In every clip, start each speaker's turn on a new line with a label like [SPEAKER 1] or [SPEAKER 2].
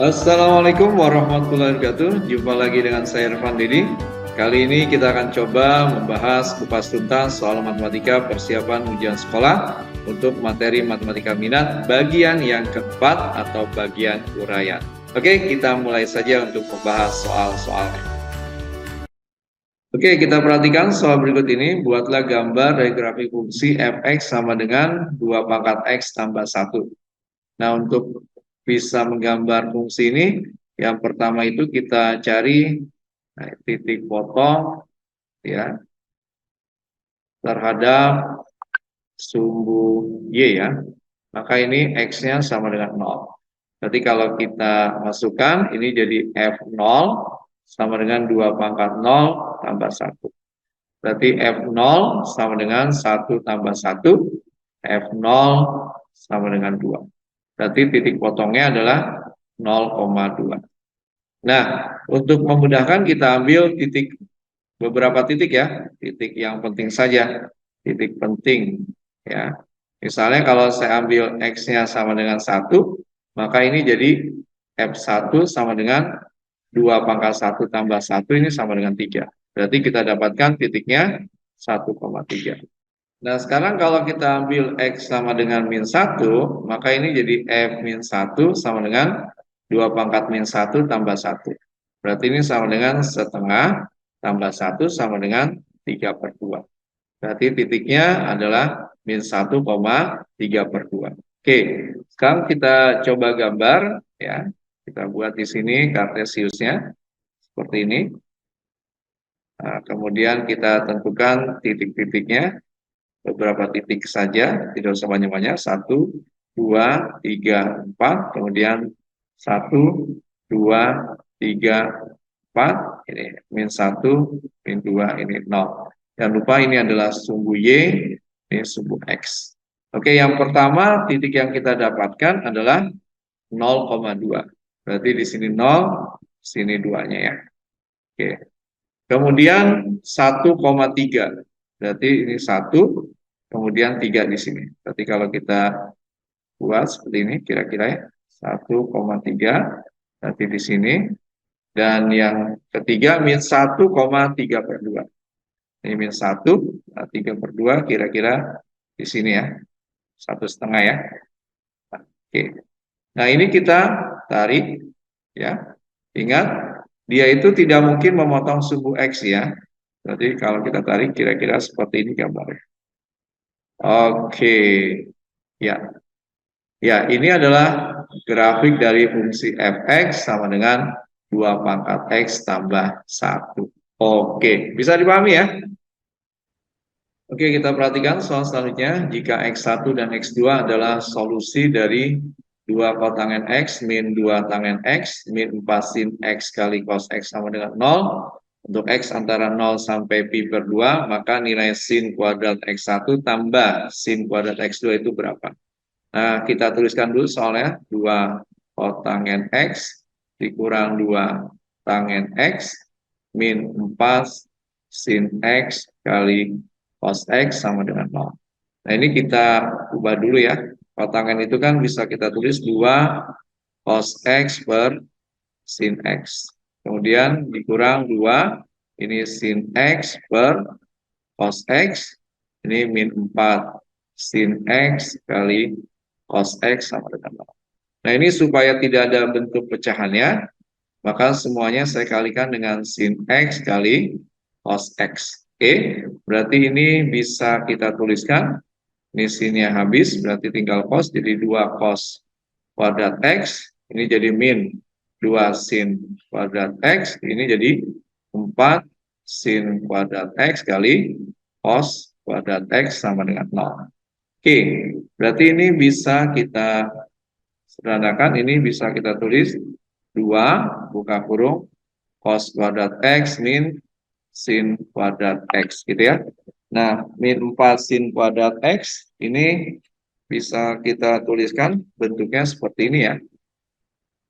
[SPEAKER 1] Assalamualaikum warahmatullahi wabarakatuh. Jumpa lagi dengan saya Irfan Didi. Kali ini kita akan coba membahas kupas tuntas soal matematika persiapan ujian sekolah untuk materi matematika minat bagian yang keempat atau bagian uraian. Oke, kita mulai saja untuk membahas soal-soalnya. Oke, kita perhatikan soal berikut ini. Buatlah gambar dari grafik fungsi fx sama dengan 2 pangkat x tambah 1. Nah, untuk bisa menggambar fungsi ini, yang pertama itu kita cari titik potong ya terhadap sumbu Y ya. Maka ini X-nya sama dengan 0. Berarti kalau kita masukkan, ini jadi F0 sama dengan 2 pangkat 0 tambah 1. Berarti F0 sama dengan 1 tambah 1, F0 sama dengan 2. Berarti titik potongnya adalah 0,2. Nah, untuk memudahkan kita ambil beberapa titik ya, titik yang penting saja, titik penting ya. Misalnya kalau saya ambil X-nya sama dengan 1, maka ini jadi F1 sama dengan 2 pangkat 1 tambah 1 ini sama dengan 3. Berarti kita dapatkan titiknya 1,3. Nah, sekarang kalau kita ambil X sama dengan min 1, maka ini jadi F min 1 sama dengan 2 pangkat min 1 tambah 1. Berarti ini sama dengan setengah tambah 1 sama dengan 3/2. Berarti titiknya adalah min 1,3/2. Oke, sekarang kita coba gambar ya. Kita buat di sini kartesiusnya seperti ini. Nah, kemudian kita tentukan titik-titiknya. Beberapa titik saja, tidak usah banyak-banyak. 1, 2, 3, 4. Kemudian 1, 2, 3, 4. Ini min 1, min 2, ini 0. Jangan lupa ini adalah sumbu Y, ini sumbu X. Oke, yang pertama titik yang kita dapatkan adalah 0,2. Berarti di sini 0, sini 2-nya ya. Oke. Kemudian 1,3. Berarti ini 1, kemudian 3 di sini. Berarti kalau kita buat seperti ini, kira-kira ya, 1,3, berarti di sini. Dan yang ketiga, min 1,3/2. Ini min 1, 3/2, kira-kira di sini ya, 1,5 ya. Oke. Nah, ini kita tarik, ya. Ingat, dia itu tidak mungkin memotong sumbu X ya. Jadi kalau kita tarik kira-kira seperti ini gambarnya. Oke, ya, ya ini adalah grafik dari fungsi fx sama dengan 2 pangkat x tambah 1. Oke, bisa dipahami ya? Oke, kita perhatikan soal selanjutnya. Jika X1 dan X2 adalah solusi dari 2 kotangen X min 2 tangen X min 4 sin X kali cos X sama dengan 0. Untuk X antara 0 sampai pi/2, maka nilai sin kuadrat X1 tambah sin kuadrat X2 itu berapa? Nah, kita tuliskan dulu soalnya. 2 kotangen X dikurang 2 tangen X min 4 sin X kali cos X sama dengan 0. Nah, ini kita ubah dulu ya. Kotangan itu kan bisa kita tulis 2 cos X per sin X. Kemudian dikurang 2, ini sin X per cos X. Ini min 4 sin X kali cos X sama dengan 0. Nah, ini supaya tidak ada bentuk pecahannya, maka semuanya saya kalikan dengan sin X kali cos X. Oke, berarti ini bisa kita tuliskan. Ini sinnya habis, berarti tinggal cos, jadi 2 cos kuadrat X. Ini jadi min 2 sin kuadrat X. Ini jadi 4 sin kuadrat X kali cos kuadrat X sama dengan 0. Oke, berarti ini bisa kita sederhanakan. Ini bisa kita tulis 2 buka kurung cos kuadrat X min sin kuadrat X gitu ya. Nah, min 4 sin kuadrat X ini bisa kita tuliskan bentuknya seperti ini ya.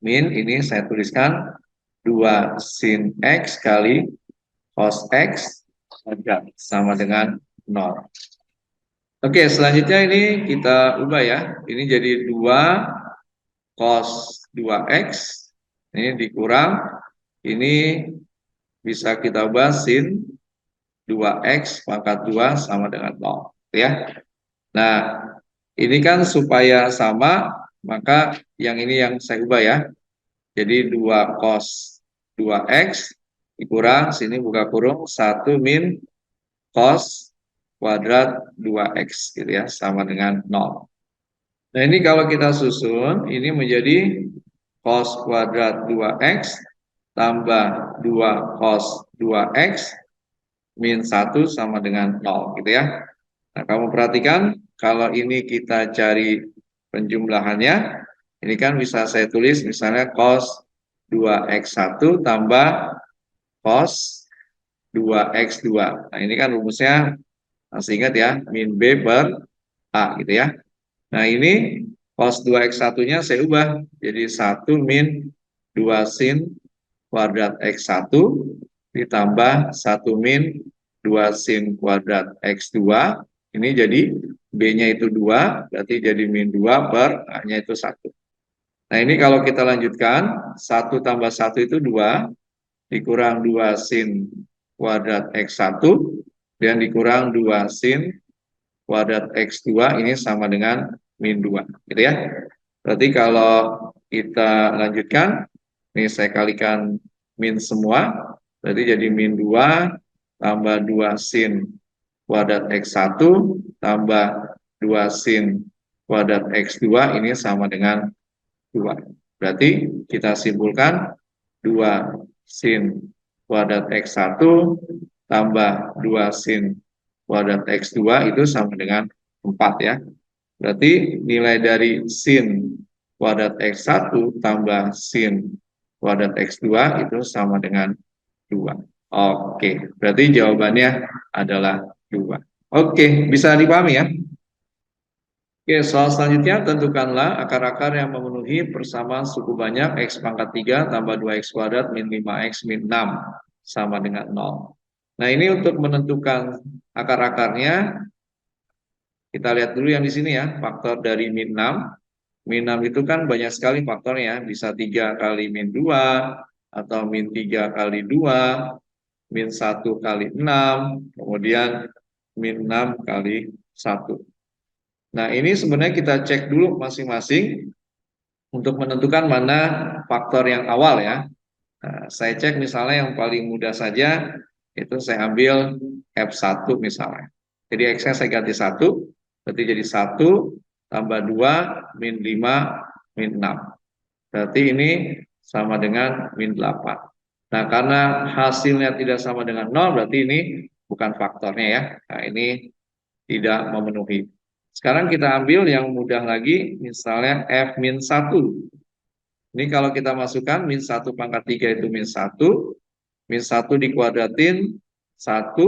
[SPEAKER 1] Min ini saya tuliskan 2 sin X kali cos X sama dengan 0. Oke, selanjutnya ini kita ubah ya. Ini jadi 2 cos 2X Ini dikurang, ini bisa kita ubah sin 2x pangkat 2 sama dengan 0. Ya. Nah, ini kan supaya sama, maka yang ini yang saya ubah ya. Jadi 2 cos 2x dikurang, sini buka kurung, 1 min cos kuadrat 2x gitu ya, sama dengan 0. Nah ini kalau kita susun, ini menjadi cos kuadrat 2x tambah 2 cos 2x min 1 sama dengan 0 gitu ya. Nah kamu perhatikan, kalau ini kita cari penjumlahannya, ini kan bisa saya tulis misalnya cos 2x1 tambah cos 2x2. Nah ini kan rumusnya, masih ingat ya, min B per A gitu ya. Nah ini cos 2x1-nya saya ubah jadi 1 min 2 sin kuadrat x1 ditambah 1 min 2 sin kuadrat x2. Ini jadi B-nya itu 2, berarti jadi min 2 per A-nya itu 1. Nah ini kalau kita lanjutkan, 1 tambah 1 itu 2, dikurang 2 sin kuadrat x1, dan dikurang 2 sin kuadrat x2, ini sama dengan min 2, gitu ya. Berarti kalau kita lanjutkan, ini saya kalikan min semua, berarti jadi min 2 tambah 2 sin kuadrat x1 tambah 2 sin kuadrat x2, ini sama dengan 2. Berarti kita simpulkan 2 sin kuadrat x1 tambah 2 sin kuadrat x2 itu sama dengan 4 ya. Berarti nilai dari sin kuadrat x1 tambah sin kuadrat x2 itu sama dengan 2. Oke, berarti jawabannya adalah 2. Oke, bisa dipahami ya? Oke, soal selanjutnya, tentukanlah akar-akar yang memenuhi persamaan suku banyak x pangkat 3 tambah 2x kuadrat min 5x min 6 sama dengan 0. Nah, ini untuk menentukan akar-akarnya, kita lihat dulu yang di sini ya, faktor dari min 6. Min 6 itu kan banyak sekali faktornya, bisa 3 kali min 2, atau min 3 kali 2, min 1 kali 6, kemudian min 6 kali 1. Nah, ini sebenarnya kita cek dulu masing-masing untuk menentukan mana faktor yang awal ya. Nah, saya cek misalnya yang paling mudah saja, itu saya ambil F1 misalnya. Jadi X-nya saya ganti 1, berarti jadi 1 tambah 2 min 5 min 6. Berarti ini sama dengan min 8. Nah, karena hasilnya tidak sama dengan 0, berarti ini bukan faktornya ya. Nah, ini tidak memenuhi. Sekarang kita ambil yang mudah lagi, misalnya F min 1. Ini kalau kita masukkan min 1 pangkat 3 itu min 1, min 1 dikuadratin 1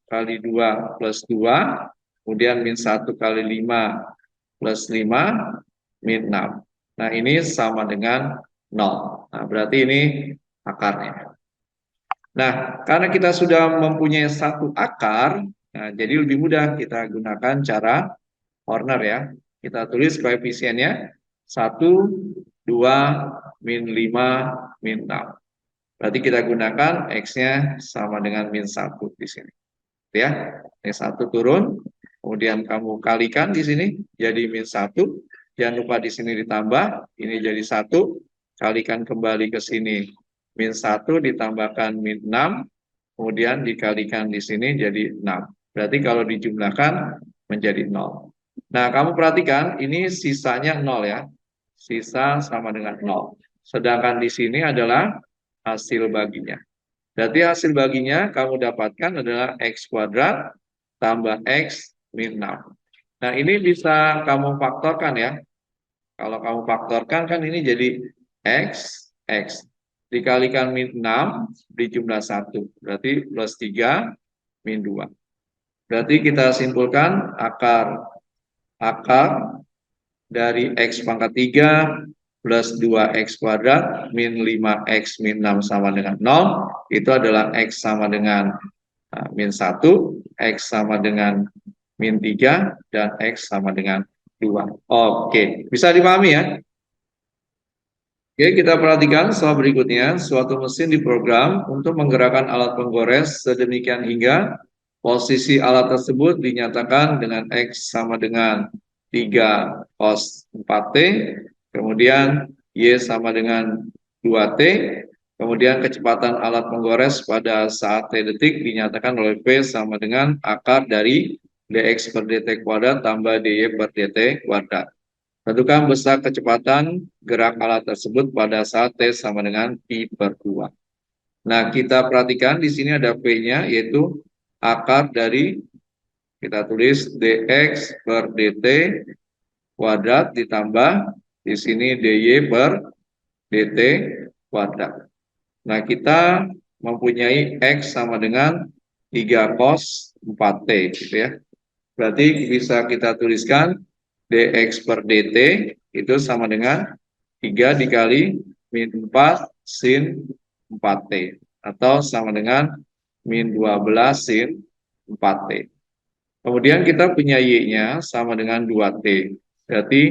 [SPEAKER 1] kali 2 plus 2, kemudian min 1 kali 5 plus 5, min 6. Nah ini sama dengan 0. Nah berarti ini akarnya. Nah karena kita sudah mempunyai satu akar, nah, jadi lebih mudah kita gunakan cara Horner ya. Kita tulis koefisiennya 1, 2, min 5, min 6. Berarti kita gunakan X-nya sama dengan min 1 di sini. Ya, ini 1 turun, kemudian kamu kalikan di sini, jadi min 1. Jangan lupa di sini ditambah, ini jadi 1. Kalikan kembali ke sini, min 1 ditambahkan min 6, kemudian dikalikan di sini jadi 6. Berarti kalau dijumlahkan menjadi 0. Nah, kamu perhatikan ini sisanya 0 ya. Sisa sama dengan 0. Sedangkan di sini adalah hasil baginya. Berarti hasil baginya kamu dapatkan adalah X kuadrat tambah X min 6. Nah, ini bisa kamu faktorkan ya. Kalau kamu faktorkan kan ini jadi X, X. Dikalikan min 6 dijumlah 1. Berarti plus 3 min 2. Berarti kita simpulkan akar dari X pangkat 3 plus 2X kuadrat min 5X min 6 sama dengan 0, itu adalah X sama dengan min 1, X sama dengan min 3, dan X sama dengan 2. Oke, bisa dipahami ya? Oke, kita perhatikan soal berikutnya. Suatu mesin diprogram untuk menggerakkan alat penggores sedemikian hingga posisi alat tersebut dinyatakan dengan X sama dengan 3 cos 4T, kemudian Y sama dengan 2T, kemudian kecepatan alat penggores pada saat T detik dinyatakan oleh V sama dengan akar dari dx per dt kuadrat tambah dy per dt kuadrat. Tentukan besar kecepatan gerak alat tersebut pada saat T sama dengan Pi per 2. Nah, kita perhatikan di sini ada P-nya, yaitu akar dari, kita tulis dx per dt kuadrat ditambah di sini dy per dt kuadrat. Nah, kita mempunyai X sama dengan 3 cos 4T, gitu ya. Berarti bisa kita tuliskan dx per dt itu sama dengan 3 dikali min 4 sin 4t atau sama dengan min 12 sin 4t. Kemudian kita punya y-nya sama dengan 2t. Berarti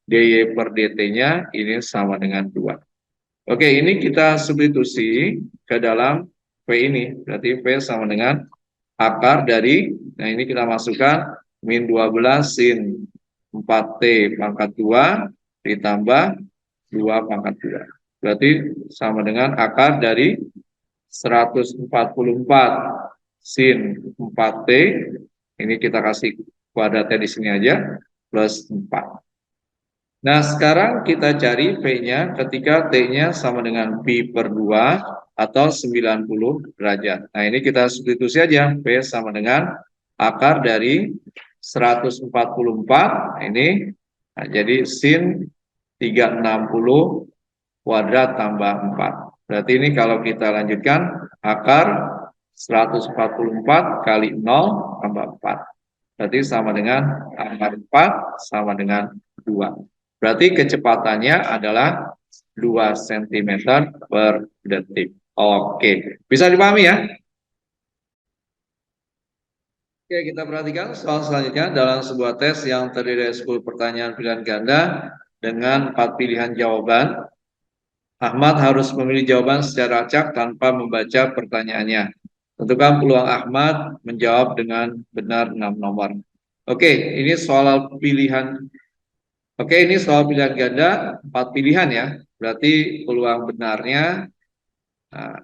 [SPEAKER 1] dy per dt-nya ini sama dengan 2. Oke, ini kita substitusi ke dalam V ini. Berarti V sama dengan akar dari, nah ini kita masukkan min 12 sin 4T pangkat 2 ditambah 2 pangkat 2. Berarti sama dengan akar dari 144 sin 4T, ini kita kasih kuadratnya di sini aja, plus 4. Nah, sekarang kita cari V-nya ketika T-nya sama dengan Pi per 2 atau 90 derajat. Nah, ini kita substitusi aja. V sama dengan akar dari 144, ini nah, jadi sin 360 kuadrat tambah 4. Berarti ini kalau kita lanjutkan, akar 144 kali 0 tambah 4. Berarti sama dengan akar 4 sama dengan 2. Berarti kecepatannya adalah 2 cm per detik. Oke, bisa dipahami ya? Oke, kita perhatikan soal selanjutnya. Dalam sebuah tes yang terdiri dari 10 pertanyaan pilihan ganda dengan 4 pilihan jawaban, Ahmad harus memilih jawaban secara acak tanpa membaca pertanyaannya. Tentukan peluang Ahmad menjawab dengan benar 6 nomor. Oke, ini soal pilihan. Oke, ini soal pilihan ganda 4 pilihan ya. Berarti peluang benarnya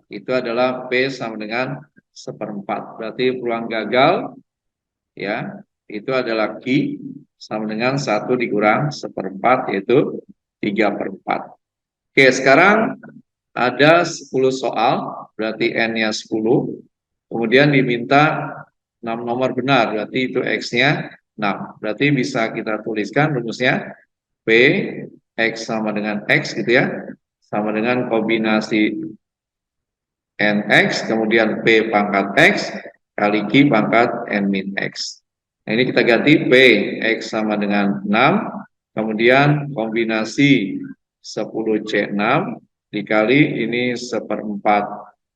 [SPEAKER 1] itu adalah P sama dengan 1/4. Berarti peluang gagal ya itu adalah Q sama dengan 1 dikurang 1/4, yaitu 3/4. Oke, sekarang ada 10 soal, berarti N-nya 10. Kemudian diminta 6 nomor benar, berarti itu X-nya 6. Berarti bisa kita tuliskan rumusnya P X sama dengan X gitu ya, sama dengan kombinasi NX, kemudian P pangkat X kali Q pangkat N min X. Nah, ini kita ganti P X sama dengan 6, kemudian kombinasi 10C6 dikali ini 1/4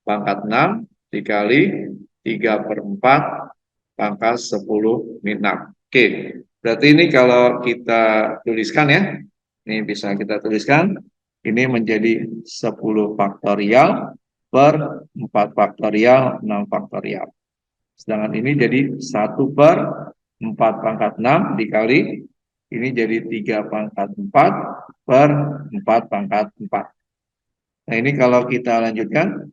[SPEAKER 1] pangkat 6 dikali 3/4 pangkat 10 min 6. Oke, berarti ini kalau kita tuliskan ya, ini bisa kita tuliskan, ini menjadi 10 faktorial per 4 faktorial 6 faktorial. Sedangkan ini jadi 1/4 pangkat 6 dikali, ini jadi 3 pangkat 4 per 4 pangkat 4. Nah, ini kalau kita lanjutkan,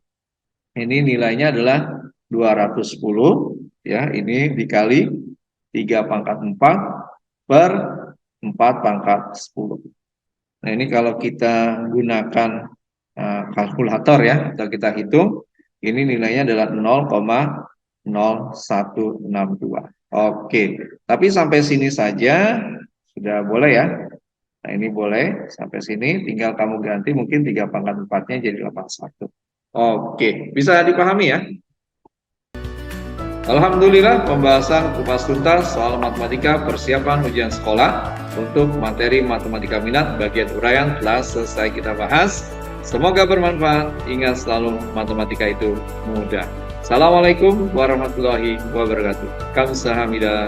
[SPEAKER 1] ini nilainya adalah 210, ya, ini dikali 3 pangkat 4 per 4 pangkat 10. Nah, ini kalau kita gunakan kalkulator ya, atau kita hitung, ini nilainya adalah 0,0162. Oke, tapi sampai sini saja sudah boleh ya. Nah, ini boleh sampai sini, tinggal kamu ganti mungkin 3 pangkat 4-nya jadi 81. Oke, bisa dipahami ya? Alhamdulillah, pembahasan kupas tuntas soal matematika persiapan ujian sekolah untuk materi matematika minat bagian uraian telah selesai kita bahas. Semoga bermanfaat. Ingat selalu matematika itu mudah. Assalamualaikum warahmatullahi wabarakatuh. Kamsahamnida.